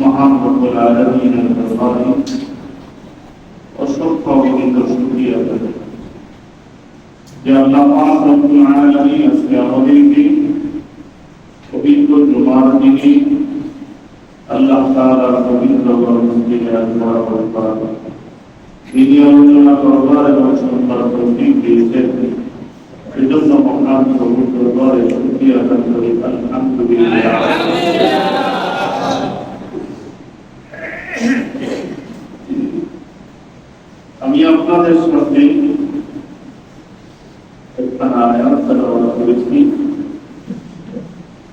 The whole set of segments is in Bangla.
মহান রব্বুল আলামিনের দরবারে অসংখ্য অগণিত শুকরিয়া করি যে আল্লাহ পাক রব্বুল আলামিন আজকে আমাদেরকে পবিত্র জুমার দিনে আল্লাহ তাআলার পবিত্র মসজিদে আল্লাহ আকবার দিনী আলোচনা করবার এবং শুনবার তৌফিক দিয়েছেন। এজন্য মহান প্রভুর দরবারে শুকরিয়া আদায় করি, আলহামদুলিল্লাহ। আমি আপনাদের সামনে একটা আয়াত তেলাওয়াত করেছি।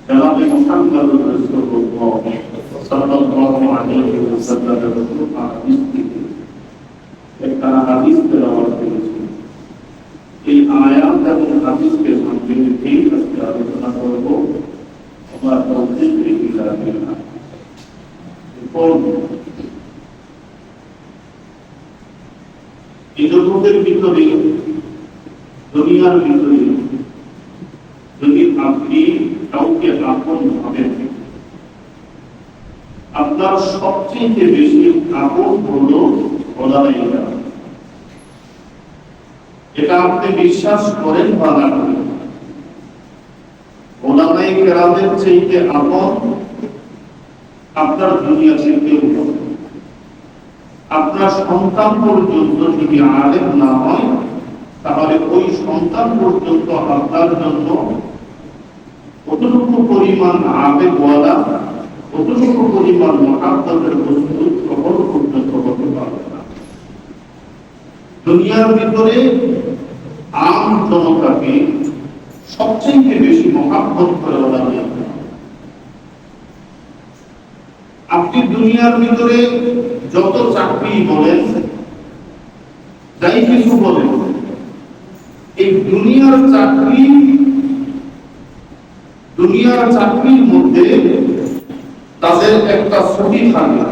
জনাবে মুহাম্মদুর রাসূলুল্লাহ সাল্লাল্লাহু আলাইহি ওয়াসাল্লামের হাদিস থেকে একটা হাদিস তেলাওয়াত করেছি। এই আয়াত এবং হাদিসকে সামনে রেখে আজকে আলোচনা করব। আমার তৌফিক বিল্লাহ। এই জগতের ভিতরে, দুনিয়ার ভিতরে যদি আপনি কাউকে আপন ভাবেন, আপনার সবচেয়ে বেশি আপন হলো খোদাই কেরাম। এটা আপনি বিশ্বাস করেন বা না করেন, খোদাই কেরামের চাইতে আপন আপনার দুনিয়া থেকেও হবে। আপনার সন্তান পর্যন্ত যদি আলেম না হয়, তাহলে ওই সন্তান পর্যন্ত আপনার জন্য কতটুকু পরিমাণ আবেগওয়ালা, কতটুকু পরিমাণ মহাব্বতের বস্তু কখনো পর্যন্ত হতে পারবে না। দুনিয়ার ভিতরে আম জনতাকে সবচেয়ে বেশি মহাব্বত করে ওরা নেই। আপনি দুনিয়ার ভিতরে যত চাকরি বলেন, যাই কিছু বলেন, এই দুনিয়ার চাকরির মধ্যে তাদের একটা ছুটি থাকে।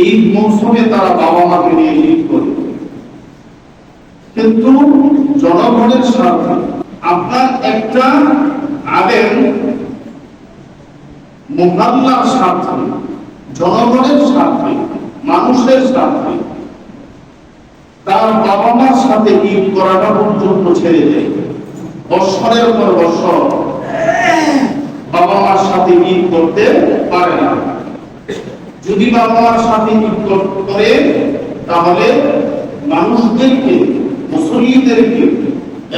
এই মৌসুমে তারা বাবা মাকে নিয়ে ঈদ করে। কিন্তু জনগণের স্বার্থে আপনার একটা আলেম মুহাল্লার স্বার্থে, জনগণের স্বার্থে, মানুষের স্বার্থে তার বাবা মার সাথে ঈদ করাটা পর্যন্ত ছেড়ে দেয়। বৎসরের পর বৎসর বাবা মার সাথে ঈদ করতে পারে না। যদি বাবা মার সাথে ঈদ করে, তাহলে মানুষদেরকে, মুসল্লিদেরকে,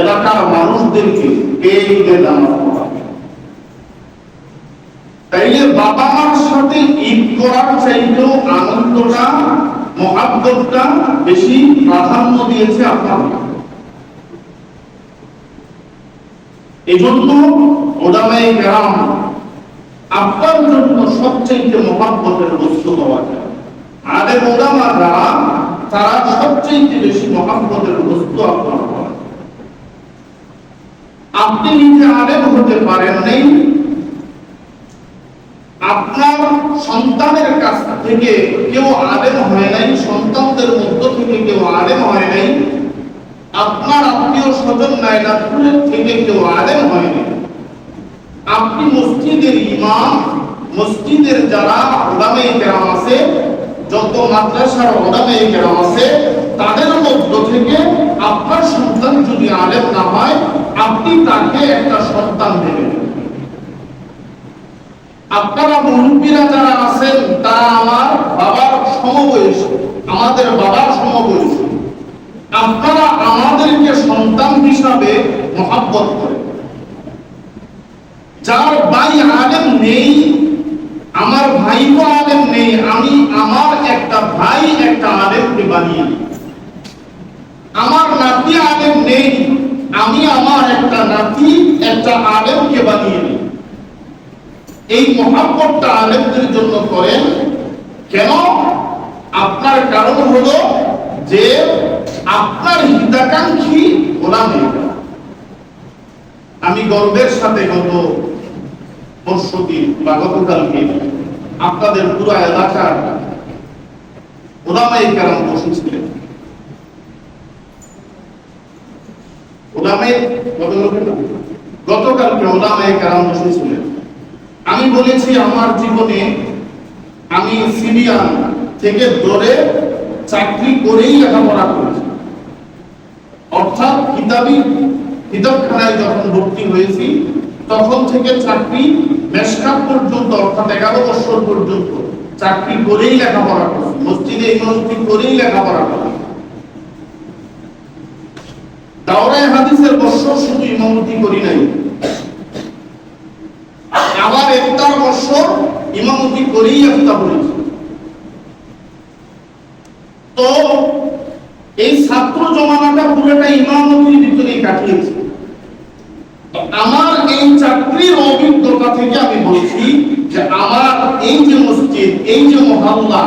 এলাকার মানুষদেরকে এই ঈদের নামাজ পড়াবে। তাইলে বাবা মার সাথে ঈদ করার চাইতেও আনন্দটা, মহাব্বতটা বেশি প্রাধান্য দিয়েছে আপনার। এজন্য উলামায়ে কেরাম আপনার জন্য সবচেয়ে মহাব্বতের বস্তু হওয়া যায়। আলেম উলামা যারা, তারা সবচেয়ে বেশি মহাব্বতের বস্তু আপনার হওয়া। আপনি নিজে আলেম হতে পারেন নাই, আপনার সন্তানের কাছ থেকে কেউ আলেম হয় নাই, সন্তানদের মধ্য থেকে কেউ আলেম হয় নাই, আপনার আত্মীয় স্বজন নাইনাতুলের থেকে কেউ আলেম হয় নাই। আপনি মসজিদের ইমাম, মসজিদের যারা উলামায়ে কেরাম আছে, যত মাদ্রাসার উলামায়ে কেরাম আছে, তাদের মধ্য থেকে আপনার সন্তান যদি আলেম না হয়, আপনি তাকে একটা সন্তান দেবেন। আপনারা মুরব্বীরা যারা আছেন, তারা আমার বাবার সমবয়সী, আমাদের বাবার সমবয়সী। আপনারা আমাদেরকে সন্তান হিসাবে মহাব্বত করেন। যার ভাই আলেম নেই, আমার ভাইও আলেম নেই, আমি আমার একটা ভাই একটা আলেমকে বানিয়ে নিই। আমার নাতি আলেম নেই, আমি আমার একটা নাতি একটা আলেমকে বানিয়ে নিই। এই মহাব্বতটা আলেমদের জন্য করেন। কেন? আপনার কারণ হলো যে আপনার হিতাকাঙ্ক্ষী ওলামায়ে কেরাম। আমি গর্বের সাথে গত পরশুদিন বা গতকালকে আপনাদের পুরো এলাকার ওলামায়ে কেরাম বসেছিলেন। গতকালকে ওলামায়ে কেরাম বসেছিলেন। আমি বলেছি আমার জীবনে আমি সিরিয়ান থেকে ধরে চাকরি করেই লেখাপড়া করেছি, অর্থাৎ কিতাবখানায় যখন ভর্তি হয়েছি তখন থেকে চাকরি মেশকাত পর্যন্ত, অর্থাৎ 11 বছর পর্যন্ত চাকরি করেই লেখাপড়া করেছি, মসজিদে ইমামতি করেই লেখাপড়া করেছি। দাওরায়ে হাদিসের বছর শুধু ইমামতি করি নাই, আবার ইফতার বছর ইমামতি করেই ইফতার করেছি। তো এই ছাত্র জমানাটা পুরোটা ইমামতির ভিতরেই কাটিয়েছে। আমার এই চাকরির অভিজ্ঞতা থেকে আমি বলছি যে আমার এই যে মসজিদ, এই যে মহল্লা,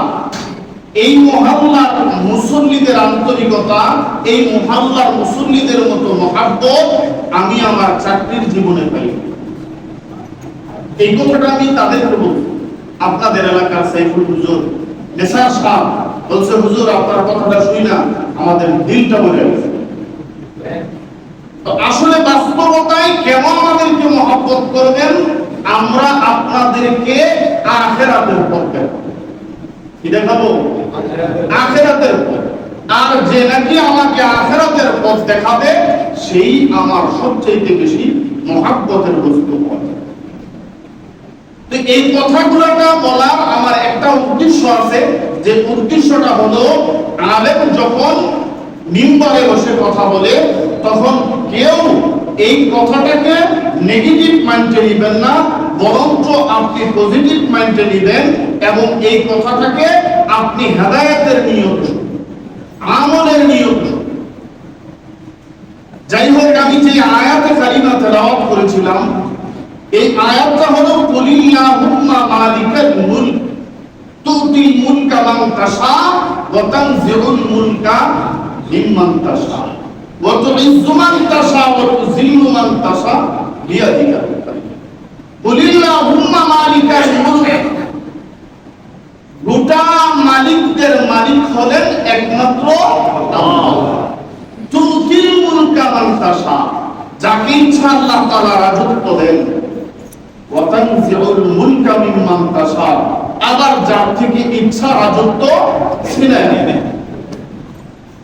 এই মহল্লার মুসল্লিদের আন্তরিকতা, এই মহল্লার মুসল্লিদের মতো মহাব্বত আমি আমার চাকরির জীবনে পাই। এই কথাটা আমি তাদেরকে বলছি। আপনাদের এলাকার সাইফুল হুজুর নেশা সাহেব বলছে, হুজুর আপনার কথাটা শুই না আমাদের দিলটা ভরে গেছে। আসলে বাস্তবতায় কেমন আমাদেরকে মহব্বত করবেন, আমরা আপনাদেরকে আখিরাতের পথ দেখাবো। কি দেখাবো? আখিরাতের পথ। আর যে নাকি আমাকে আখিরাতের পথ দেখাবে সেই আমার সবচেয়ে বেশি মহব্বতের বস্তু হবে। তো এই কথাগুলোটা বলার আমার একটা উদ্দেশ্য আছে, যে উদ্দেশ্যটা হলো আলেম যখন মিম্বরে বসে কথা বলে তখন কেউ এই কথাটাকে নেগেটিভ মাইন্ডে নেবেন না, বরঞ্চ আপনি পজিটিভ মাইন্ডে নেবেন এবং এই কথাটাকে আপনি হেদায়েতের নিয়ত, আমলের নিয়ত। যাই হোক, আমি যে আয়াতে কারিমা তেলাওয়াত করেছিলাম এই আয়াতটা হলো কুলিল্লাহুম্মা মালিকাল মুলক তুতিল মুলকা মান তাশা ওয়া তানজিউল মুলকা মিম্মান তাশা ওয়া তুইজ্জু মান তাশা ওয়া তুযিল্লু মান তাশা বিয়াদিকাল খায়র। কুলিল্লাহুম্মা মালিকাল মুলক, গোটা মালিকদের মালিক হলেন একমাত্র আল্লাহ। তুতিল মুলকা মান তাশা, যাকে ইচ্ছা আল্লাহ তাআলা রাজত্ব দেন। ওয়া তানজিউল মুলকা মিম্মান তাশা, আবার যার থেকে ইচ্ছা রাজত্ব ছিনিয়ে নেন।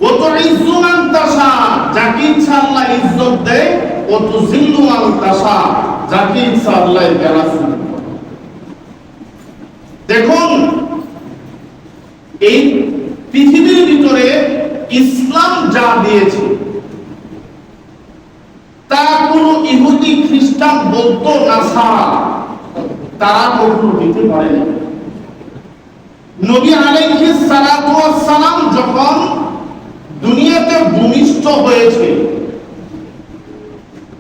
ওয়া তুইজ্জু মান তাশা, যাকে ইচ্ছা আল্লাহ ইজ্জত দেয়। ওয়া তুযিল্লু মান তাশা, যাকে ইচ্ছা আল্লাহ হেলাফত দেন। দেখুন, এই পৃথিবীর ভিতরে ইসলাম যা দিয়েছে তা কোন ইহুদি, খ্রিস্টান, বৌদ্ধ, নাসারা তারা কখনো দিতে পারে না। নবী আলাইহিস সালাতু ওয়াস সালাম যখন দুনিয়াতে ভূমিষ্ঠ হয়েছে,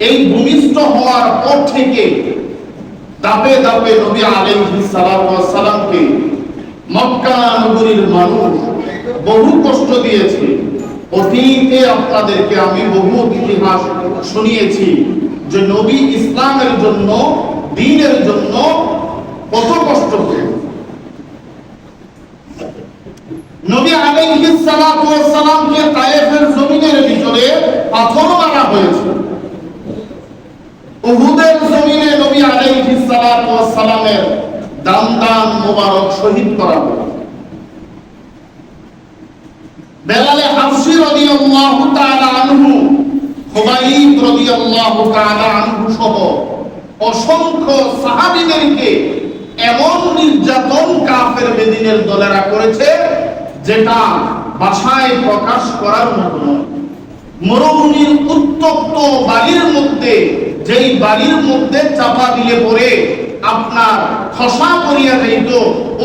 এই ভূমিষ্ঠ হওয়ার পর থেকে ধাপে ধাপে নবী আলাইহিস সালাতু ওয়াস সালামকে মক্কা নগরীর মানুষ বহু কষ্ট দিয়েছে। অতীতে আপনাদেরকে আমি বহু ইতিহাস শুনিয়েছি যে নবী ইসলামের জন্য, দ্বীনের জন্য কত কষ্ট করেছে। নবী আলাইহিস সালাতু ওয়াস সালামকে তায়েফের জমিনের ভিতরে পাথর মারা হয়েছে। উহুদের জমিনে নবী আলাইহিস সালাতু ওয়াস সালামের দান মোবারক শহীদ করা হয়েছে। বেলাল হাবশী রাদিয়াল্লাহু তাআলা আনহু, খুবাইব রাদিয়াল্লাহু তাআলা আনহু সহ অসংখ্য সাহাবীদেরকে এমন নির্যাতন কাফের বেদিনের দলেরা করেছে যেটা ভাষায় প্রকাশ করার মতো নয়। মরুভূমির উত্তপ্ত বালির মধ্যে, যেই বালির মধ্যে চাপা দিলে পরে আপনার খসা পড়িয়া যাইত,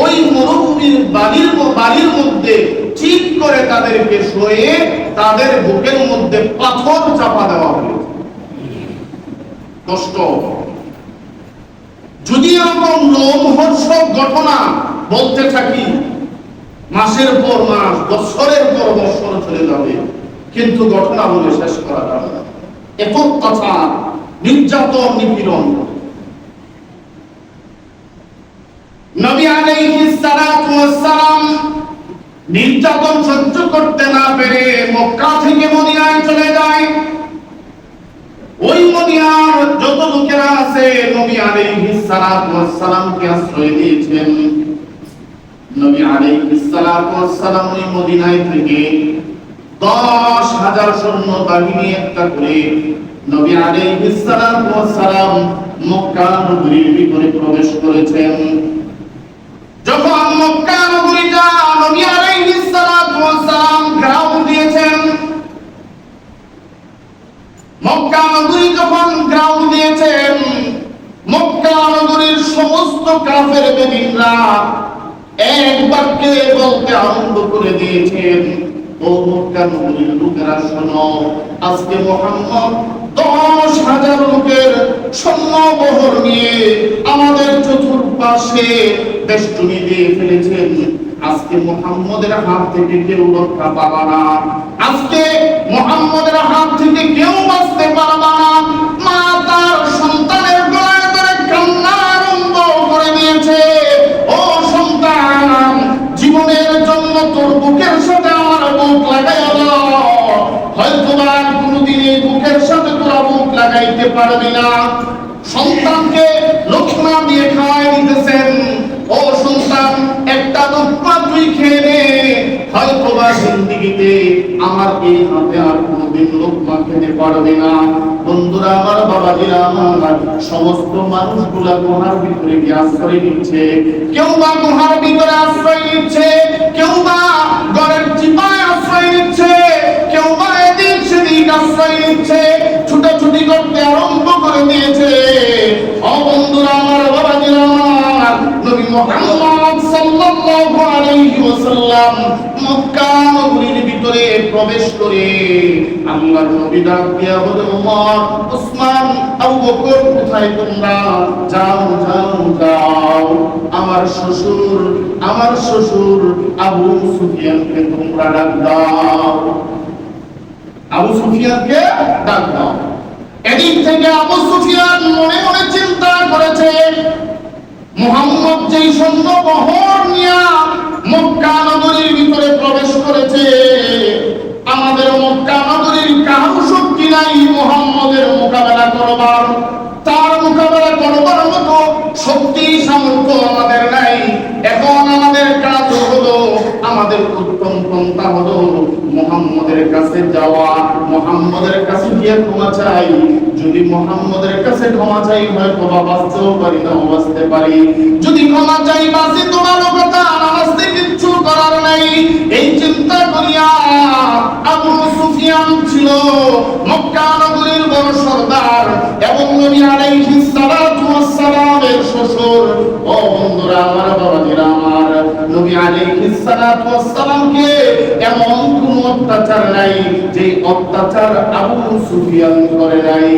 ওই মরুভূমির বালির মধ্যে চিপ করে তাদেরকে শোয়ে তাদের বুকের মধ্যে পাথর চাপা দেওয়া হয়েছে। কষ্ট। যদি এরকম লোমহর্ষক ঘটনা বলতে থাকি, মাসের পর মাস, বছরের পর বছর চলে যাবে, কিন্তু ঘটনা বলে শেষ করা যাবে না। এত কথা, নির্যাতন, নিপীড়ন। নবী আলাইহিস সালাতু ওয়াস সালাম নির্যাতন সহ্য করতে না পেরে মক্কা থেকে মদিনায় চলে যায়। ওই মদিনার যত লোকেরা আছে নবী আলাইহিস সালাতু ওয়াস সালামকে আশ্রয় দিয়েছেন। নবী আলাইহিস সালাতু ওয়াস সালাম ওই মদিনায় থেকে 10,000 সৈন্য বাহিনী একটা করে নবী আলাইহিস সালাতু ওয়াস সালাম মক্কা নগরীর ভিতরে প্রবেশ করেছেন। যখন মক্কা নগরীটা নবী আলাইহিস সালাতু ওয়াস সালাম ঘেরাও দিয়েছেন, মক্কা নগরী যখন ঘেরাও দিয়েছেন, মক্কা নগরীর সমস্ত কাফের বেঈমানরা এক বাক্যে বলতে আরম্ভ করে দিয়েছেন, ও মক্কা নগরীর লোকেরা শোনো, আজকে মুহাম্মদ 10,000 লোকের সৈন্যবহর নিয়ে আমাদের চতুর্পাশে বেষ্টনী দিয়ে ফেলেছেন। আজকে মুহাম্মদের হাত থেকে কেউ রক্ষা পাবে না, আজকে মুহাম্মদের হাত থেকে কেউ বাঁচতে পারবে না। মা তার সন্তানের গলায় ধরে কান্না আরম্ভ করে দিয়েছে, ও সন্তান, জীবনের জন্য তোর বুকের সাথে আমার বুক লাগাইয়া দাও, হয়তো আর কোনোদিন এই বুকের সাথে তোরা বুক লাগাইতে পারবি না। সন্তানকে লক্ষ্মা দিয়ে খাওয়াই দিতেছেন, ও সন্তান, একটা লক্ষ্মা তুই খেয়ে নে, হয়তো বা জিন্দেগিতে আমার এই হাতে আর কোনোদিন লক্ষ্মা খেতে পারবে না। বন্ধুরা আমার, বাবাজিরা আমার, সমস্ত মানুষগুলা গুহার ভিতরে গিয়ে আশ্রয় নিচ্ছে, কেউ বা গুহার ভিতরে আশ্রয় নিচ্ছে, কেউ বা ঘরের চিপায় আশ্রয় নিচ্ছে, কেউ বা এদিক সেদিক আশ্রয় নিচ্ছে, ছুটাছুটি করতে আরম্ভ করে দিয়েছে। ও বন্ধুরা আমার, বাবাজিরা আমার, নবী মুহাম্মদ সাল্লাল্লাহু আলাইহি ওয়াসাল্লাম মক্কা নগরীর ভিতরে প্রবেশ করে আল্লাহর নবী ডাক দিয়া বলে, ওমর, উসমান, আবু বকর, কোথায় তোমরা? যাও যাও যাও, আমার শ্বশুর আবু সুফিয়ানকে তোমরা ডাক দাও, আবু সুফিয়ানকে ডাক দাও। এদিক থেকে আবু সুফিয়ান মনে মনে চিন্তা করেছে, মুহাম্মদ যেই সৈন্যবহর নিয়ে মক্কা নগরীর ভিতরে প্রবেশ করেছে, আমাদের মক্কা নগরীর কারো শক্তি নাই মুহাম্মদের মোকাবেলা করবার, তার মোকাবেলা করবার মতো শক্তি সামর্থ্য আমাদের নাই। এখন আমাদের কাজ হলো, আমাদের উত্তম পন্থা হলো মুহাম্মদের কাছে যাওয়া, মুহাম্মদের কাছে গিয়ে ক্ষমা চাই। যদি মুহাম্মদের কাছে ক্ষমা চাই, হয়তো বা বাঁচতেও পারি, না বাঁচতে পারি। যদি ক্ষমা চাই বাঁচি, তোমার কথা নামাজতে কিচ্ছু করার নাই। এই চিন্তা করিয়া আবু সুফিয়ান ছিল মক্কা নগরীর বড় সর্দার এবং নবী আলাইহিস সালাতু ওয়াস সালামের শ্বশুর। ও বন্ধুরা আমার, বাবাজিরা আমার, নবী আলাইহিস সালাতু ওয়াস সালামকে এমন কোন অত্যাচার নাই যে অত্যাচার আবু সুফিয়ান করে নাই।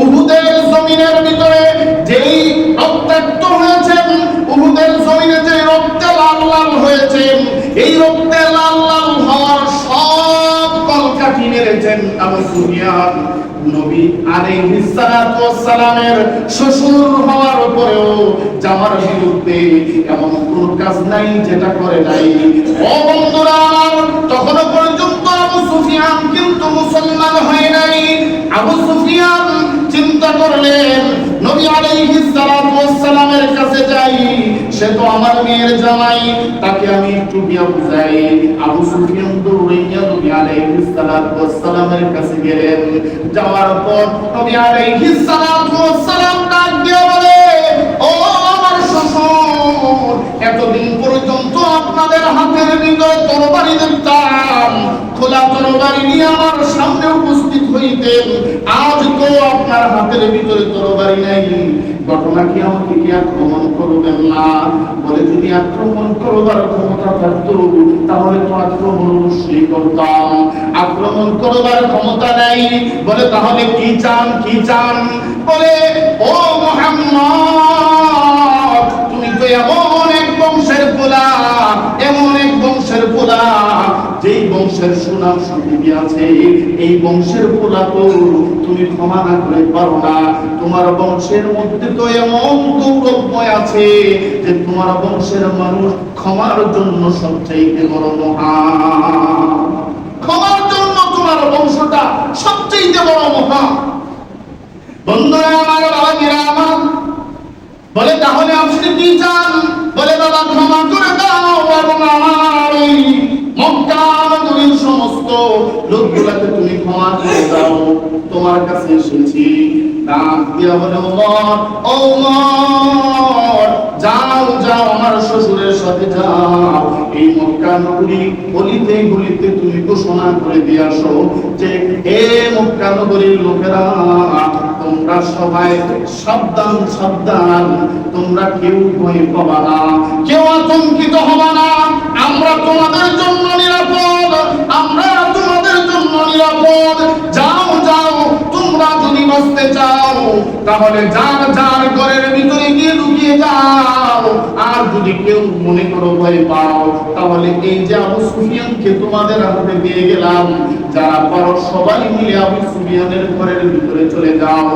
উহুদের জমিনের ভিতরে যেই রক্তাক্ত হয়েছেন, উহুদের জমিনে যে রক্তে লাল লাল হয়েছে, এই রক্তে লাল লাল হওয়ার সব কলকাঠি মেরেছেন আবু সুফিয়ান। নবী আলাইহিস সালাতু ওয়াস সালামের শ্বশুর হওয়ার পরেও জামার বিরুদ্ধে এমন কোন কাজ নাই যেটা করে নাই। ও বন্ধুরা আমার, তখনও পর্যন্ত আবু সুফিয়ান কিন্তু মুসলমান হয় নাই। আবু সুফিয়ান চিন্তা করলেন, নবী আলাইহিস সালাতু ওয়াস সালামের কাছে যাই, সে তো আমার মেয়ের জামাই, তাকে আমি একটু গিয়ে বুঝাই। আবু সুফিয়ান দৌড়াইয়া নবী আলাইহিস সালাতু ওয়াস সালামের কাছে গেলেন। যাওয়ার পর নবী আলাইহিস সালাতু ওয়াস সালাম ডাক দিয়ে বলে, ও আমার শ্বশুর, এতদিন পর্যন্ত আপনাদের হাতের ভিতরে তরবারি দেখতাম, খোলা তরবারি নিয়ে আমার সামনে উপস্থিত হইতেন, আজ তো আপনার হাতের ভিতরে তরবারি নাই, ঘটনা কি? আমাকে কি আক্রমণ করবেন না? বলে, যদি আক্রমণ করবার ক্ষমতা থাকতো তাহলে তো আক্রমণ অবশ্যই করতাম, আক্রমণ করবার ক্ষমতা নাই। বলে, তাহলে কি চান, কি চান? বলে, ও মুহাম্মদ, তুমি তো এমন এক বংশের পোলা, এমন এক বংশের পোলা, যেই বংশের সুনাম সুখ্যাতি আছে, এই বংশের পোলা তো তুমি ক্ষমা না করে পারো না। তোমার বংশের মধ্যে তো এমন গৌরবময় আছে যে তোমার বংশের মানুষ ক্ষমার জন্য সবচাইতে বড় মহান, ক্ষমার জন্য তোমার বংশটা সবচাইতে বড় মহান। বন্ধুরা আমার, বাবাজিরা আমার, বলে, তাহলে আপনি কি চান? বলে, বাবা ক্ষমা করে দাও, ক্ষমা করে দাও, তোমার কাছে এসেছি। ডাক দিয়া বলে, ওমর, ওমর, যাও যাও আমার শ্বশুরের সাথে যাও, এই মক্কা নগরী গলিতে গলিতে তুমি ঘোষণা করে দিয়ে আসো যে হে মক্কা নগরীর লোকেরা, তোমরা সবাই সাবধান সাবধান, তোমরা কেউ ভয় পাবা না, কেউ আতঙ্কিত হবা না, আমরা তোমাদের জন্য নিরাপদ, আমরা তোমাদের জন্য নিরাপদ। যাও যাও, তোমরা যদি বাঁচতে চাও তাহলে যার যার ঘরের ভিতরে গিয়ে লুকিয়ে যাও, আর যদি কেউ মনে করো ভয় পাও তাহলে এই যে আবু সুফিয়ানকে তোমাদের হাতে দিয়ে গেলাম, যারা পারো সবাই মিলে আবু সুফিয়ানের ঘরের ভিতরে চলে যাও,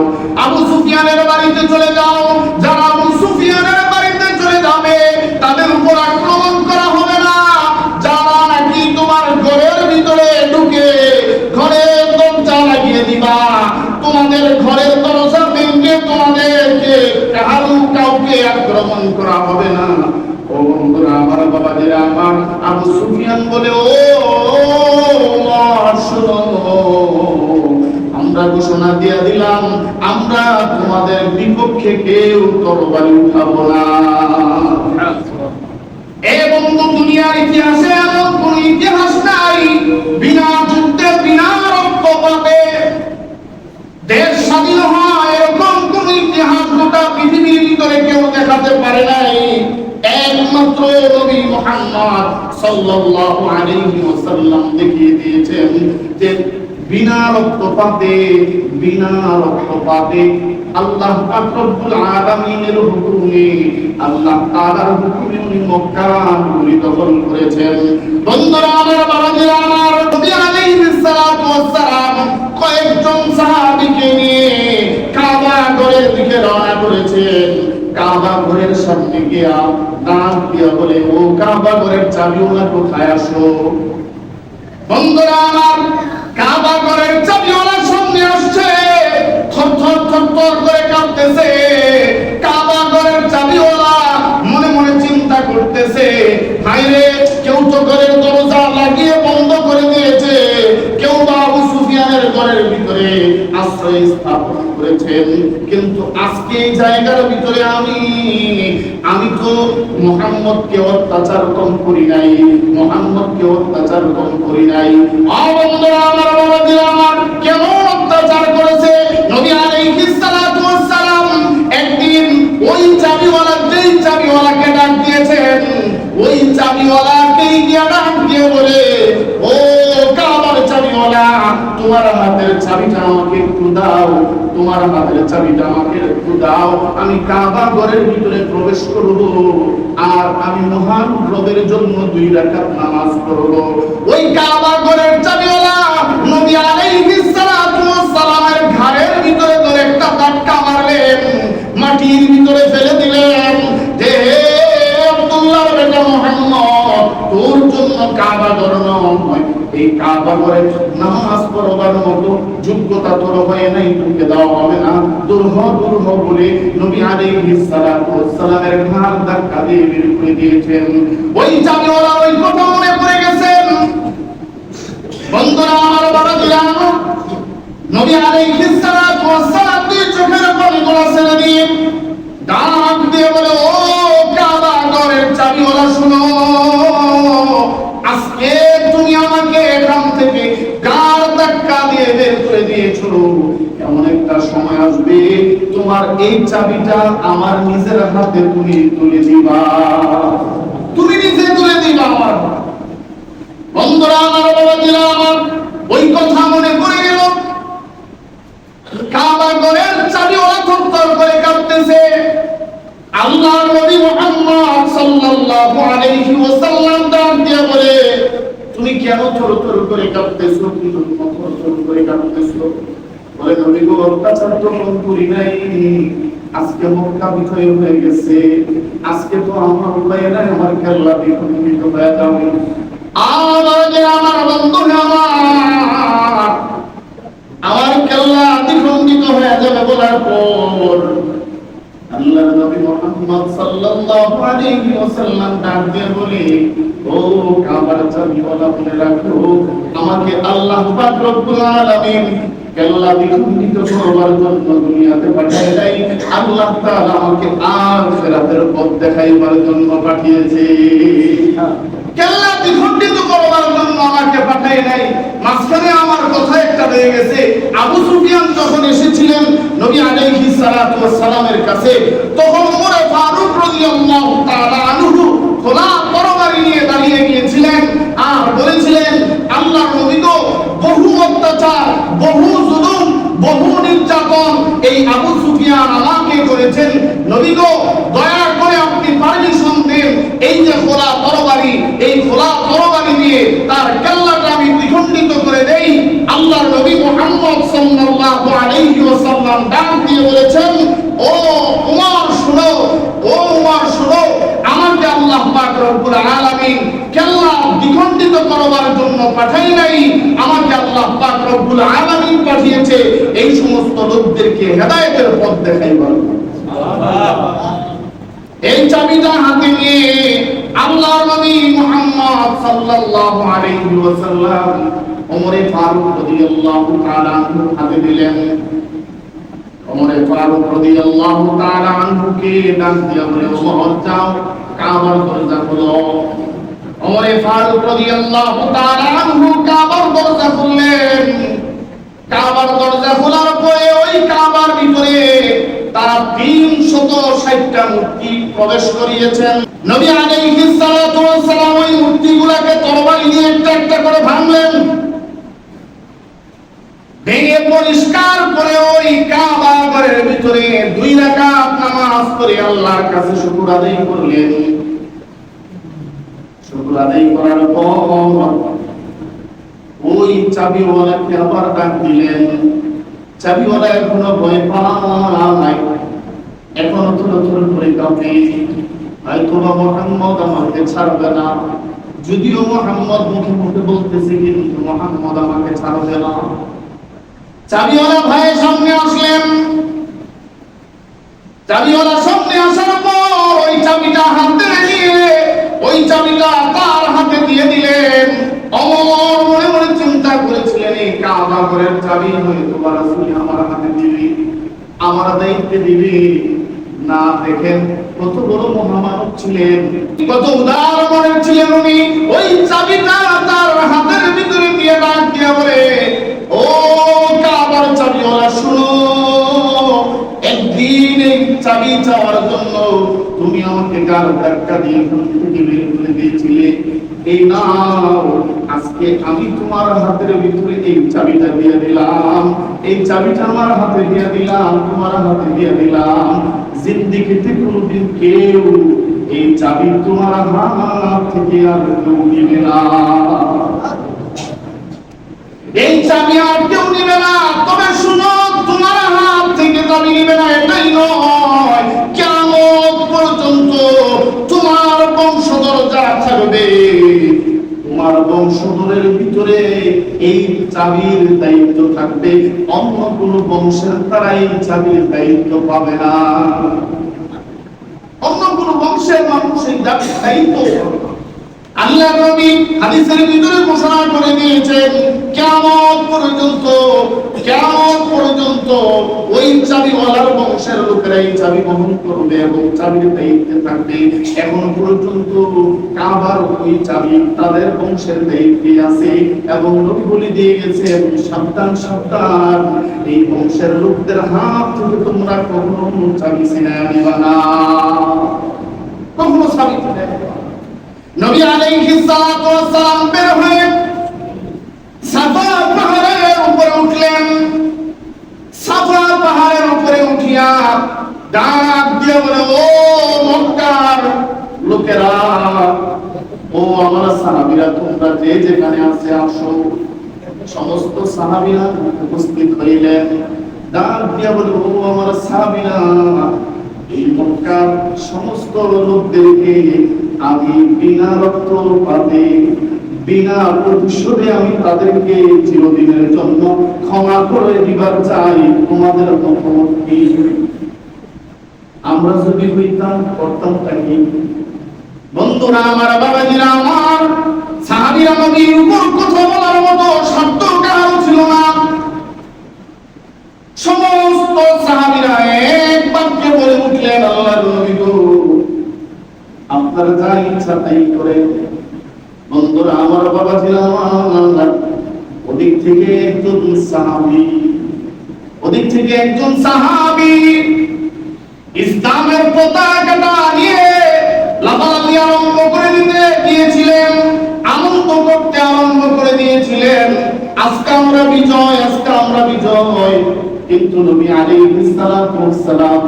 আবু সুফিয়ানের বাড়িতে চলে যাও। যারা আবু সুফিয়ানের বাড়িতে চলে যাবে তাদের উপর আক্রমণ করা হবে না। যারা নাকি তোমার ঘরের ভিতরে ঢুকে ঘরের দরজা লাগিয়ে দিবা, তোমাদের ঘরের দরজা ভেঙে তোমাদেরকে কাউকে আক্রমণ করা হবে না। ও বন্ধুরা আমার, বাবাজিরা আমার, আবু সুফিয়ান বলে, ও শোনো, আমরা ঘোষণা দিয়ে দিলাম, আমরা তোমাদের বিপক্ষে কেউ তরবারি উঠাবো না। এ বন্ধু, দুনিয়ার ইতিহাসে এমন কোন ইতিহাস নাই বিনা যুদ্ধে বিনা রক্তপাতে দেশ স্বাধীন হয়, এরকম কোন ইতিহাস গোটা পৃথিবীর ভিতরে কেউ দেখাতে পারে নাই। একমাত্র নবী মুহাম্মদ সাল্লাল্লাহু আলাইহি ওয়াসাল্লাম দেখিয়ে দিয়েছেন যে বিনা রক্তপাতে আল্লাহ পাক রব্বুল আলামিনের হুকুমে, আল্লাহ তাআলার হুকুমে উনি মক্কা নগরী দখল করেছেন। বন্ধুরা আমার, বাবাজিরা আমার, নবী আলাইহিস সালাতু ওয়াস সালাম কয়েকজন সাহাবীকে নিয়ে কাবা ঘরের দিকে রওনা করেছেন। কাবা ঘরের সামনে গিয়া ডাক দিয়া বলে, ও কাবা ঘরের চাবিওয়ালা কোথায় আসো। বন্ধুরা আমার, কাবা ঘরের চাবিওয়ালা সামনে আসছে, থরথর থরথর করে কাঁপতেছে। কাবা ঘরের চাবিওয়ালা মনে মনে চিন্তা করতেছে, হায়রে, কেউ তো ঘরের দরজা লাগিয়ে বন্ধ করে দিয়েছে, কেউ বা আবু সুফিয়ানের ঘরের ভিতরে আশ্রয় স্থাপন করেছেন, কিন্তু আজকে এই জায়গার ভিতরে আমি তো মুহাম্মদকে অত্যাচার কম করি নাই, বন্ধুরা আমার, বাবাজিরা আমার, কেমন অত্যাচার করেছে নবী আলাইহিস সালাতু ওয়াস সালাম। একদিন ওই চাবিওয়ালা, যেই চাবিওয়ালাকে ডাক দিয়েছেন, ওই চাবিওয়ালাকেই গিয়ে ডাক দিয়ে বলে, ও কাবার চাবিওয়ালা, তোমার হাতের চাবিটা আমাকে একটু দাও, আমি কাবা ঘরের ভিতরে প্রবেশ করব, আর আমি মহান রবের জন্য 2 রাকাত নামাজ পড়ব। ওই কাবা ঘরের চাবিওয়ালা নবী আলাইহিস সালাতু ওয়াস সালামের ঘাড়ের ভিতরে ধরে একটা ধাক্কা মারলেন, মাটির ভিতরে ফেলে দিলেন, যে হে আব্দুল্লাহর বেটা মুহাম্মদ, তোর জন্য কাবা ঘর নয়, এই কাবা ঘরে নামাজ পড়বার মতো যোগ্যতা তোর হয় নাই, তোকে দেওয়া হবে না, দূর হ বলে নবী আলাইহিস সালাতু ওয়াস সালামের ঘাড় ধাক্কা দিয়ে বের করে দিয়েছেন। ওই চাবিওয়ালা ওই কথা মনে পড়ে গেছেন। বন্ধুরা আমার, বাবাজিরা আমার, নবী আলাইহিস সালাতু ওয়াস সালাম দুই চোখের পানিগুলো ছেড়ে দিয়ে ডাক দিয়ে বলে, ও কাবা ঘরের চাবিওয়ালা, শুনো, আজকে তুমি আমাকে এখান থেকে গার ধাক্কা দিয়ে বের করে দিয়েছো, এমন একটা সময় আসবে তোমার এই চাবিটা আমার নিজের হাতে তুমি তুলে দিবা, আমার। বন্ধুরা আমার, বাবাজিরা আমার, ওই কথা মনে পড়ে গেল। কাবা ঘরের চাবিওয়ালা থরথর করে কাঁপতেছে। আল্লাহর নবী মুহাম্মদ সাল্লাল্লাহু আলাইহি ওয়াসাল্লাম ডাক দিয়ে বলে, তুমি কেন থরথর করে কাঁপতেছো? কি জন্য থরথর করে কাঁপতেছো? বলে, নবী গো, অত্যাচার তো কম করি নাই, আজকে মক্কা বিজয় হয়ে গেছে, আজকে তো আমার উপায় নাই, আমার কেল্লা বিখণ্ডিত হয়ে যাবে। আমার বন্ধু, আমার কেল্লা দ্বিখণ্ডিত হয়ে যাবে বলার পর আল্লাহর নবী মুহাম্মদ সাল্লাল্লাহু আলাইহি ওয়াসাল্লাম ডাক দিয়ে বলে, ও কাবার চাবিওয়ালা, মনে রাখো আমাকে আল্লাহ পাক রব্বুল আলামিন কেল্লা বিখণ্ডিত করবার জন্য দুনিয়াতে পাঠিয়ে নাই, আল্লাহ তাআলা আমাকে আখিরাতের পথ দেখাইবার জন্য পাঠিয়েছে। কেল্লা বিখণ্ডিত করবার জন্য আমাকে পাঠায় নাই। মাঝখানে আমার কথা একটা রয়ে গেছে। আবু সুফিয়ান যখন এসেছিলেন নবী আলাইহিস সালাতু ওয়াস সালামের কাছে, তখন ওমর ফারুক রাদিয়াল্লাহু তাআলা আনহু খোলা তরবারি নিয়ে দাঁড়িয়ে গিয়েছিলেন আর বলেছিলেন, আল্লাহর নবী তো বহু অত্যাচার, বহু জুলুম, বহু নির্যাতন এই আবু সুফিয়ান আমাকে করেছেন, নবী গো দয়া করে আপনি পারমিশন দেন, এই যে খোলা তরবারি, এই খোলা তরবারি দিয়ে তার কেল্লাটা আমি দ্বিখণ্ডিত করে দেই। আল্লাহর নবী মুহাম্মদ সাল্লাল্লাহু আলাইহি ওয়াসাল্লাম ডাক দিয়ে বলেছেন, ও উমর শুনো, ও উমর শুনো, আমাকে আল্লাহ পাক রব্বুল আলামিন কেল্লা দ্বিখণ্ডিত করবার জন্য পাঠাই নাই, আমাকে আল্লাহ পাক রব্বুল আলামিন পাঠিয়েছে এই সমস্ত লোকদেরকে হেদায়েতের পথ দেখাইবার জন্য। এই চাবিটা হাতে নিয়ে আল্লাহর নবী মুহাম্মদ সাল্লাল্লাহু আলাইহি ওয়াসাল্লাম ওমর ফারুক রাদিয়াল্লাহু তাআলা আনহু হাতে দিলেন। ওমর ফারুক রাদিয়াল্লাহু তাআলা আনহুকে ডাক দিয়ে বলে, ওমর যাও কাবার দরজা খোলো। ওমর ফারুক রাদিয়াল্লাহু তাআলা আনহু কাবার দরজা খুললেন। কাবার দরজা খোলার পরে ওই কাবার ভিতরে তারা 360টা মূর্তি প্রবেশ করিয়েছেন। নবী আলাইহিস সালাতু ওয়াস সালাম ওই মূর্তিগুলোকে তরবারি দিয়ে একটা একটা করে ভাঙলেন। ভেঙে পরিষ্কার করে ওই কাবা ঘরের ভিতরে 2 রাকাত নামাজ পড়ে আল্লাহর কাছে শুকর আদায় করলেন। শুকর আদায় করার পর ওই চাবিওয়ালাকে আবার ডাক দিলেন। চাবিওয়ালা এখনো ভয় পায়, এখনো থরথর করে কাঁপে, হয়তো মুহাম্মদ আমাকে ছাড়বে না। যদিও মুহাম্মদ মুখে মুখে বলতেছে, কিন্তু মুহাম্মদ আমাকে ছাড়বে না। চাবিওয়ালা ভয়ে সামনে আসলেন। চাবিওয়ালা সামনে আসার পর ওই চাবিটা হাতে নিয়ে ওই চাবিটা তার হাতে দিয়ে দিলেন। ওমর মনে মনে চিন্তা করেছিলেন, এই কাবা ঘরের চাবি হয়তো রাসূল আমার হাতে দিবে, আমার দায়িত্বে দিবে না। দেখেন কত বড় মহামানব ছিলেন, কত উদার মনের ছিলেন উনি। ওই চাবিটা তার হাতের ভিতরে দিয়ে ডাক দিয়ে বলে, ও কাবার চাবিওয়ালা শুনো, একদিন এই চাবি চাওয়ার জন্য তুমি আমাকে গাল ধাক্কা দিয়ে বের করে দিয়েছিলে, এই নাও আজকে আমি তোমার হাতের ভিতরে এই চাবিটা দিয়ে দিলাম, এই চাবিটা আমার হাতে দিয়ে দিলাম, তোমার হাতে দিয়ে দিলাম। জিন্দেগিতে কোনোদিন কেউ এই চাবি তোমার হাত থেকে আর কেউ নিবে না, এই চাবি আর কেউ নিবে না। তবে শুনো, তোমার হাত থেকে চাবি নিবে না এটাই নয়, কিয়ামত পর্যন্ত তোমার বংশধর যারা থাকবে, তোমার বংশধরের ভিতরে এই চাবির দায়িত্ব থাকবে, অন্য কোন বংশের তারা এই চাবির দায়িত্ব পাবে না। অন্য কোন বংশের মানুষ এই দায়িত্ব আল্লাহ নবী হাদিসের ভিতরে ঘোষণা করে দিয়েছেন, কিয়ামত পর্যন্ত ওই চাবিওয়ালার বংশের লোকেরা এই চাবি বহন করবে এবং চাবির দায়িত্বে থাকবে। এখনো পর্যন্ত কাবার ওই চাবি তাদের বংশের দায়িত্বে আছে এবং নবী বলে দিয়ে গেছে, সাবধান সাবধান, এই বংশের লোকদের হাত থেকে তোমরা কখনো চাবি ছিনিয়ে নিবা না, কখনো চাবি ছিনিয়ে নিবা না। নবী আলাইহিস সালাতু ওয়াস সালাম বের হয়ে সাফা পাহাড়ের উপরে উঠলেন। সাফা পাহাড়ের উপরে উঠিয়া ডাক দিয়ে বলে, ও মক্কার লোকেরা, ও আমার সাহাবীরা, তোমরা যে যেখানে আছে আসো। সমস্ত সাহাবীরা উপস্থিত হইলেন। ডাক দিয়ে বলে, ও আমার সাহাবীরা, এই মক্কার সমস্ত লোকদেরকে আমি বিনা রক্তপাতে, বিনা প্রতিশোধে আমি তাদেরকে চিরদিনের জন্য ক্ষমা করে দিবার চাই। তোমাদের মতামত কি? আমরা যদি হইতাম করতাম কি? বন্ধুরা আমার, বাবাজিরা আমার, সাহাবীরা নবীর উপর কথা বলার মতো শব্দ কারো ছিল না। সমস্ত সাহাবীরা এক বাক্যে বলে উঠলেন, আল্লাহর নবী গো, আপনার যা ইচ্ছা তাই করেন। বন্ধুরা আমার, বাবাজিরা আমার, ওদিক থেকে একজন সাহাবী ইসলামের পতাকাটা নিয়ে লাফালাফি আরম্ভ করে দিতে দিয়েছিলেন, আনন্দ করতে আরম্ভ করে দিয়েছিলেন, আজকে আমরা বিজয়। কিন্তু নবী আলাইহিস সালাতু ওয়াস সালাম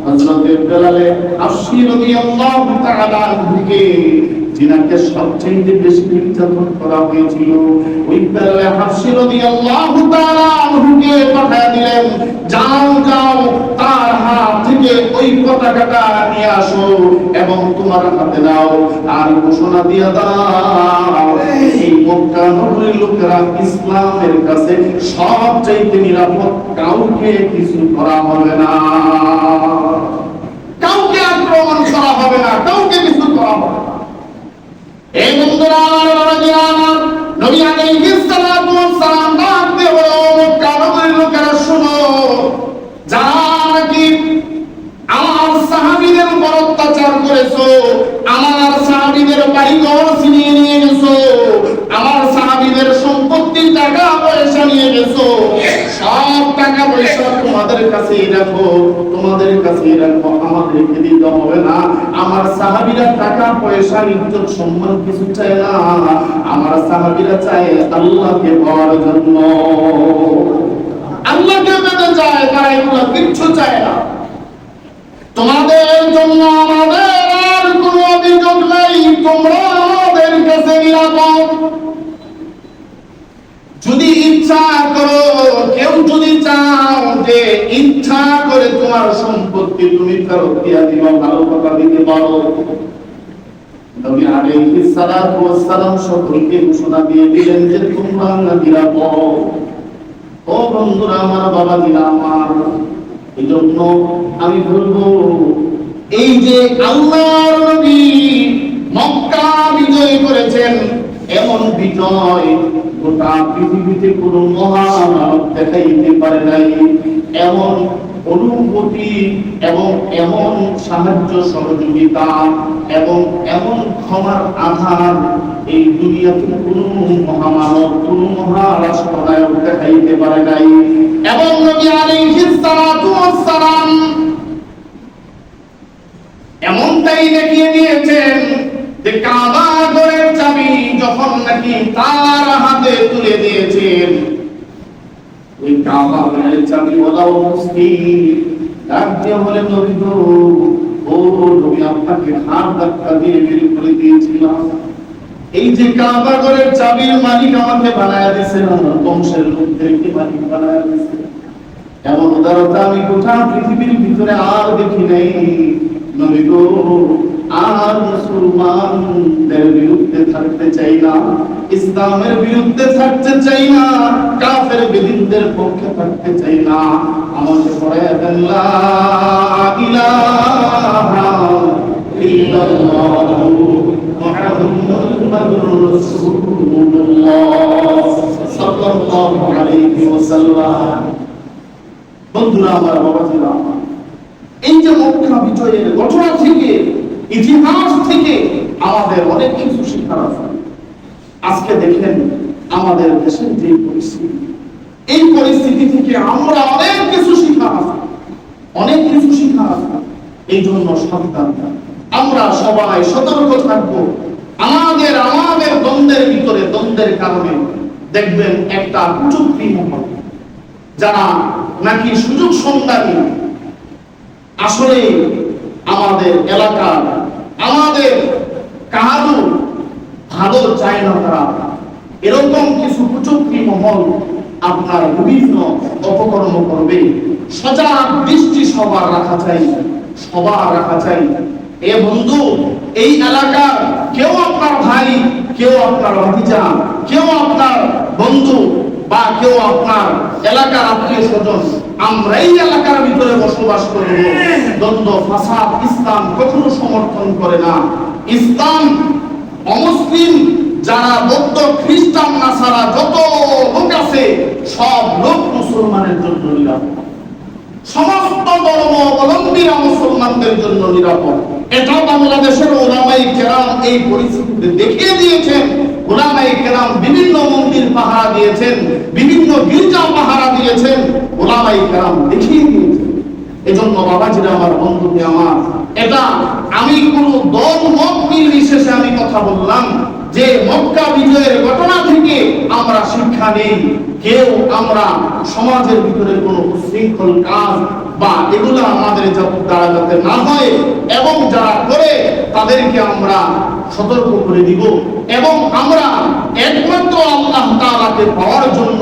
হযরত বেলাল হাবশী রাদিয়াল্লাহু তাআলা আনহুকে, যিনাকে সবচেয়ে বেশি নির্যাতন করা হয়েছিল, ওই বেলাল হাবশী রাদিয়াল্লাহু তাআলা আনহুকে পাঠিয়ে দিলেন, যাও তার হাত থেকে ওই পতাকাটা নিয়ে আসো এবং তোমার হাতে নাও, আর ঘোষণা দিয়ে দাও এই মক্কা নগরীর লোকেরা ইসলামের কাছে সবচেয়ে নিরাপদ, কাউকে কিছু করা হবে না, কাউকে আক্রমণ করা হবে না, কাউকে কিছু করা হবে না। এই বন্ধুরা আমার, নবী আলাইহিস সালাতু ওয়াস সালাম ডাক দিয়ে বলল, মক্কা নগরীর লোকেরা শোনো, যারা কি আমার সাহাবীদের উপর অত্যাচার করেছো, আমার সাহাবীদের বাড়িঘর ছিনিয়ে নিয়ে গেছো, আমার সাহাবীদের সম্পত্তি, টাকা পয়সা নিয়ে গেছো, সব টাকা পয়সা তোমাদের কাছেই রাখো, আমাদেরকে দিতে হবে না। আমার সাহাবীরা টাকা পয়সা, ইজ্জত, সম্মান কিছু চায় না, আমার সাহাবীরা চায় আল্লাহকে পাওয়ার জন্য, আল্লাহকে পেতে চায়, তারা এগুলো কিচ্ছু চায় না। তোমাদের জন্য আমাদের আর কোনো অভিযোগ নেই, তোমরা আমাদের কাছে নিরাপদ। যদি ইচ্ছা করো, কেউ যদি চাও যে ইচ্ছা করে তোমার সম্পত্তি তুমি ফেরত দিয়ে দিবা, ভালো কথা দিতে পারো। নবী আলাইহিস সালাতু ওয়াস সালাম সকলকে ঘোষণা দিয়ে দিলেন যে তোমরা নিরাপদ। ও বন্ধুরা আমার, বাবাজিরা আমার, এজন্য আমি বলবো, এই যে আল্লাহর নবী মক্কা বিজয় করেছেন, এমন বিজয় গোটা পৃথিবীতে কোনো মহামানব দেখাইতে পারে নাই। এমন অনুভূতি এবং এমন সাহায্য সহযোগিতা এবং এমন ক্ষমার আধার এই দুনিয়াতে কোনো মহামানব, কোনো মহারাষ্ট্রনায়ক দেখাইতে পারে নাই। এবং নবী আলাইহিস সালাতু ওয়াস সালাম এমনটাই দেখিয়ে দিয়েছেন যে কাবা ঘরের চাবি যখন নাকি তার হাতে তুলে দিয়েছেন, ওই কাবা ঘরের চাবি ওলা মুসলিম ডাক দিয়ে বলে, নবী গো, ও নবী, আপনাকে হাত ধাক্কা দিয়ে বের করে দিয়েছিলাম, এই যে কাবা ঘরের চাবির মালিক আমাকে বানায়া দিয়েছেন, আমার বংশের লোকদেরকে মালিক বানায়া দিয়েছেন। এমন উদারতা আমি গোটা পৃথিবীর ভিতরে আর দেখি নাই। নবী গো, আর মুসলমানদের বিরুদ্ধে থাকতে চাই না, ইসলামের বিরুদ্ধে থাকতে চাই না, কাফের বিরুদ্ধের পক্ষে থাকতে চাই না। আমাকে পড়ায়া দেন লা ইলাহা ইল্লাল্লাহু মুহাম্মাদুর রাসূলুল্লাহ সাল্লাল্লাহু আলাইহি ওয়াসাল্লাম। বন্ধুরা আমার, বাবাজিরা আমার, এই যে মক্কা বিজয়ের ঘটনা থেকে, ইতিহাস থেকে আমাদের অনেক কিছু শেখার আছে। আজকে দেখেন আমাদের দেশের যে পরিস্থিতি, এই পরিস্থিতি থেকে আমরা অনেক কিছু শেখার আছে, এই জন্য সাবধান, আমরা সবাই সতর্ক থাকবো। আমাদের দ্বন্দ্বের কারণে দেখবেন একটা কুচক্রী মহল, যারা নাকি সুযোগ সন্ধানী, আসলে আমাদের এলাকার, আমাদের কারো ভালো চায় না, তারা এরকম কিছু কুচক্রী মহল আপনার বিভিন্ন অপকর্ম করবে। সজাগ দৃষ্টি সবার রাখা চাই। এ বন্ধু, এই এলাকার কেউ আপনার ভাই, কেউ আপনার ভাতিজা, কেউ আপনার বন্ধু, বা কেউ আপনার এলাকার আত্মীয় স্বজন, আমরা এই এলাকার ভিতরে বসবাস করব, দ্বন্দ্ব ফাসাদ ইসলাম কখনো সমর্থন করে না। ইসলাম অমুসলিম যারা বৌদ্ধ খ্রিস্টান নাসারা যত লোক আছে সব লোক মুসলমানের জন্য নিরাপদ, সমস্ত ধর্ম অবলম্বীরা মুসলমানদের জন্য নিরাপদ। এটাও বাংলাদেশের ওলামায়ে কেরাম এই পরিস্থিতিতে দেখিয়ে দিয়েছেন। ওলামায়ে কেরাম বিভিন্ন মন্দির পাহারা দিয়েছেন, বিভিন্ন গির্জা পাহারা দিয়েছেন, ওলামায়ে কেরাম দেখিয়ে দিয়েছেন। এজন্য বাবাজিরা আমার, বন্ধুকে আমার, এটা আমি কোনো দল মত নির্বিশেষে আমি কথা বললাম যে মক্কা বিজয়ের ঘটনা থেকে আমরা শিক্ষা নেই। কেউ আমরা সমাজের ভিতরে কোনো উশৃঙ্খল কাজ বা এগুলো আমাদের দ্বারা যাতে না হয় এবং যারা করে তাদেরকে আমরা সতর্ক করে দিব এবং আমরা একমাত্র আল্লাহ তাআলাকে পাওয়ার জন্য,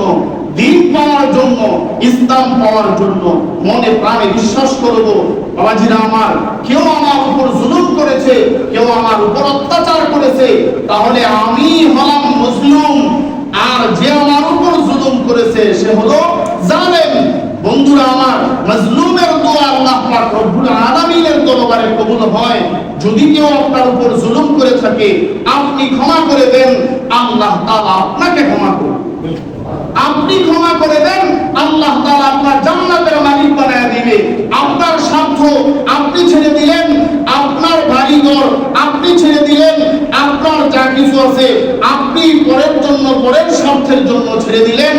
দিন পাওয়ার জন্য, ইসলাম পাওয়ার জন্য মনে প্রাণে বিশ্বাস করব। বাবাজিরা আমার, কেউ আমার উপর জুলুম করেছে, কেউ আমার উপর অত্যাচার করেছে, তাহলে আমি হলাম মজলুম, আর যে আমার উপর জুলুম করেছে সে হলো জালেম। বন্ধুরা আমার, মজলুমের দোয়া আল্লাহ পাক রব্বুল আলামিনের দরবারে কবুল হয়। যদি কেউ আপনার উপর জুলুম করে থাকে, আপনি ক্ষমা করে দেন, আল্লাহ তাআলা আপনাকে ক্ষমা করবেন। আপনি ক্ষমা করে দেন, আল্লাহ তাআলা আপনার জান্নাতের মালিক বানায় দিবে। আপনার স্বার্থ আপনি ছেড়ে দিলেন, আপনার বাড়িঘর আপনি ছেড়ে দিলেন, আপনার যা কিছু আছে আপনি পরের জন্য, পরের স্বার্থের জন্য ছেড়ে দিলেন,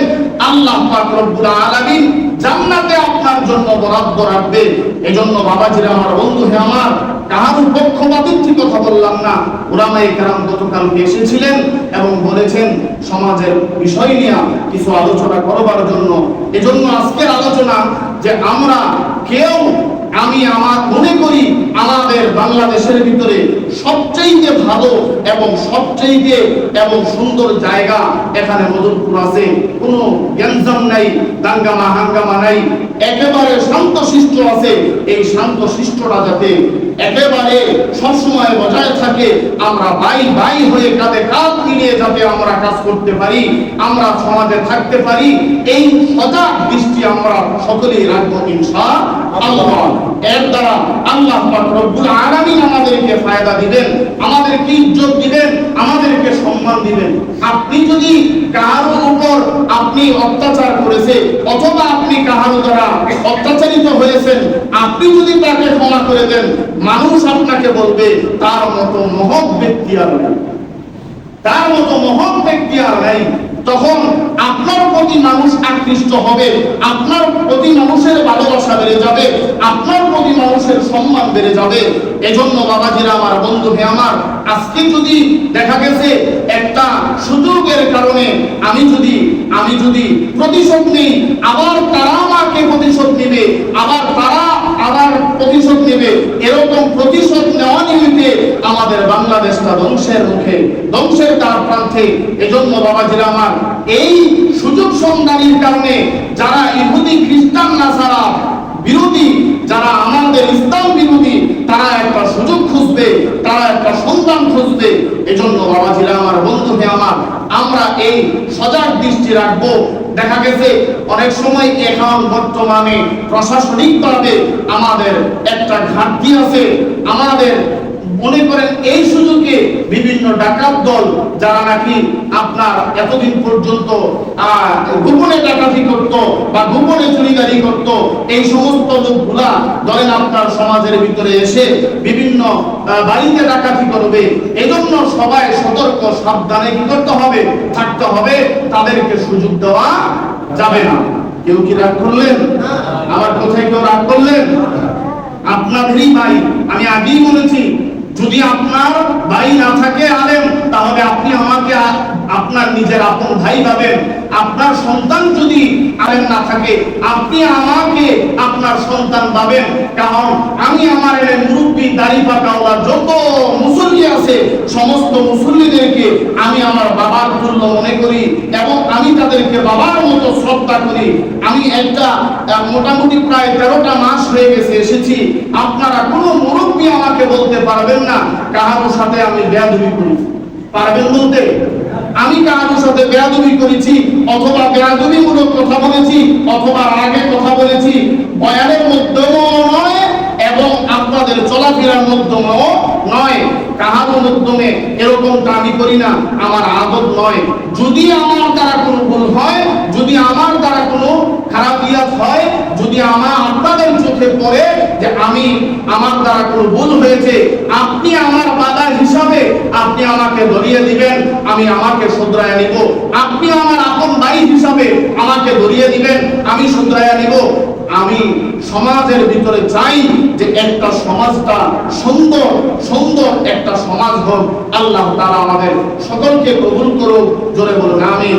আল্লাহ পাক রব্বুল আলামিন জান্নাতে আপনার জন্য বরাদ্দ রাখবে। এজন্য বাবাজিরা আমার, বন্ধু হে আমার, কারো পক্ষপাতিত্ব কথা বললাম না। উলামায়ে কেরাম গতকালকে এসেছিলেন এবং বলেছেন সমাজের বিষয় নিয়ে কিছু আলোচনা করবার জন্য। এজন্য আজকের আলোচনা যে আমরা কেউ, আমি আমার মনে করি আমাদের বাংলাদেশের ভিতরে সবচেয়ে ভালো এবং সবচেয়ে এবং সুন্দর জায়গা এখানে মদনপুর আছে। কোনো গ্যাঞ্জাম নাই, দাঙ্গামা হাঙ্গামা নাই, একেবারে শান্তশিষ্ট আছে। এই শান্তশিষ্টটা যাতে একেবারে সবসময় বজায় থাকে, আমরা ভাই ভাই হয়ে কাঁধে কাঁধ মিলিয়ে যাতে আমরা কাজ করতে পারি, আমরা সমাজে থাকতে পারি, এই সজাগ দৃষ্টি আমরা সকলেই রাখবো ইনশাআল্লাহ। এর দ্বারা আল্লাহ পাক রব্বুল আলামিন আমাদেরকে ফায়দা দিবেন, আমাদেরকে ইজ্জত দিবেন, আমাদেরকে সম্মান দিবেন। আপনি যদি কারোর উপর আপনি অত্যাচার করেছে অথবা আপনি কারো দ্বারা অত্যাচারিত হয়েছেন, আপনি যদি তাকে ক্ষমা করে দেন, মানুষ আপনাকে বলবে তার মতো মহৎ ব্যক্তি আর নাই, তার মতো মহৎ ব্যক্তি আর নাই। তখন আপনার প্রতি মানুষ আকৃষ্ট হবে, আপনার প্রতি মানুষের ভালোবাসা বেড়ে যাবে, আপনার প্রতি মানুষের সম্মান বেড়ে যাবে। এজন্য বাবাজিরা আমার, বন্ধু হে আমার, আজকে যদি দেখা গেছে একটা সুযোগের কারণে আমি যদি প্রতিশোধ নেই, আবার তারা আমাকে প্রতিশোধ নেবে, আবার তারা আবার প্রতিশোধ নেবে, এরকম প্রতিশোধ নেওয়া নিমিত্তে আমাদের বাংলাদেশটা ধ্বংসের মুখে, ধ্বংসের দ্বার প্রান্তে। এজন্য বাবাজিরা আমার, এই সুযোগ সন্ধানের কারণে যারা ইহুদি খ্রিস্টান নাসারা বিরোধী, যারা আমাদের ইসলাম বিরোধী, তারা একটা সুযোগ খুঁজবে, তারা একটা সন্ধান খুঁজবে। এজন্য বাবাজিরা আমার, বন্ধু হে আমার, আমরা এই সজাগ দৃষ্টি রাখবো। দেখা গেছে অনেক সময় এখন বর্তমানে প্রশাসনিকভাবে আমাদের একটা ঘাটতি আছে। আমাদের মনে করেন এই সুযোগে বিভিন্ন ডাকাত দল যারা নাকি আপনার এতদিন পর্যন্ত গোপনে ডাকাতি করত বা গোপনে চুরিদারি করত, এই সমস্ত লোকগুলা ধরেন আপনার সমাজের ভিতরে এসে বিভিন্ন বাড়িতে ডাকাতি করবে। এজন্য সবাই সতর্ক, সাবধানে কি করতে হবে, থাকতে হবে, তাদেরকে সুযোগ দেওয়া যাবে না। কেউ কি রাগ করলেন? আমার কোথায় কেউ রাগ করলেন? আপনাদেরই ভাই, আমি আগেই বলেছি, যদি আপনার ভাই না থাকে আলেম, তাহলে আপনি আমাকে আপনার নিজের আপন ভাই ভাবেন। আপনার সন্তান যদি আলেম না থাকে, আপনি আমাকে আপনার সন্তান ভাবেন। কারণ আমি আমার মুরব্বী দাড়ি পাকাওয়ালা যত মুসল্লি আছে, সমস্ত মুসল্লিদেরকে আমি আমার বাবার তুল্য মনে করি এবং আমি তাদেরকে বাবার মতো শ্রদ্ধা করি। আমি একটা মোটামুটি প্রায় 13টা মাস হয়ে গেছে এসেছি। আপনারা কোনো মুরব্বী আমাকে বলতে পারবেন না কাহার সাথে আমি বেয়াদবি করি, পারবেন বলতে? আমি কারোর সাথে বেয়াদবি করেছি অথবা বেয়াদবিমূলক কথা বলেছি অথবা আগে কথা বলেছি, বয়ানের মধ্যেও নয় এবং আপনাদের চলাফেরার মধ্যেও নয়, কাহারও মাধ্যমে এরকমটা আমি করি না, আমার আদত নয়। যদি আমার দ্বারা কোনো ভুল হয়, যদি আমার দ্বারা কোনো খারাপিয়াত হয়, যদি আপনাদের চোখে পড়ে যে আমার দ্বারা কোনো ভুল হয়েছে, আপনি আমার বাধা হিসাবে আপনি আমাকে ধরিয়ে দিবেন, আমি আমাকে শুধরায়া নিব। আপনি আমার আপন ভাই হিসাবে আমাকে ধরিয়ে দিবেন, আমি শুধরায়া নিব। আমি সমাজের ভিতরে চাই যে একটা সমাজটা সুন্দর সুন্দর একটা সমাজ হোক। আল্লাহ তাআলা আমাদের সকলকে কবুল করুক। জোরে বলুন আমিন।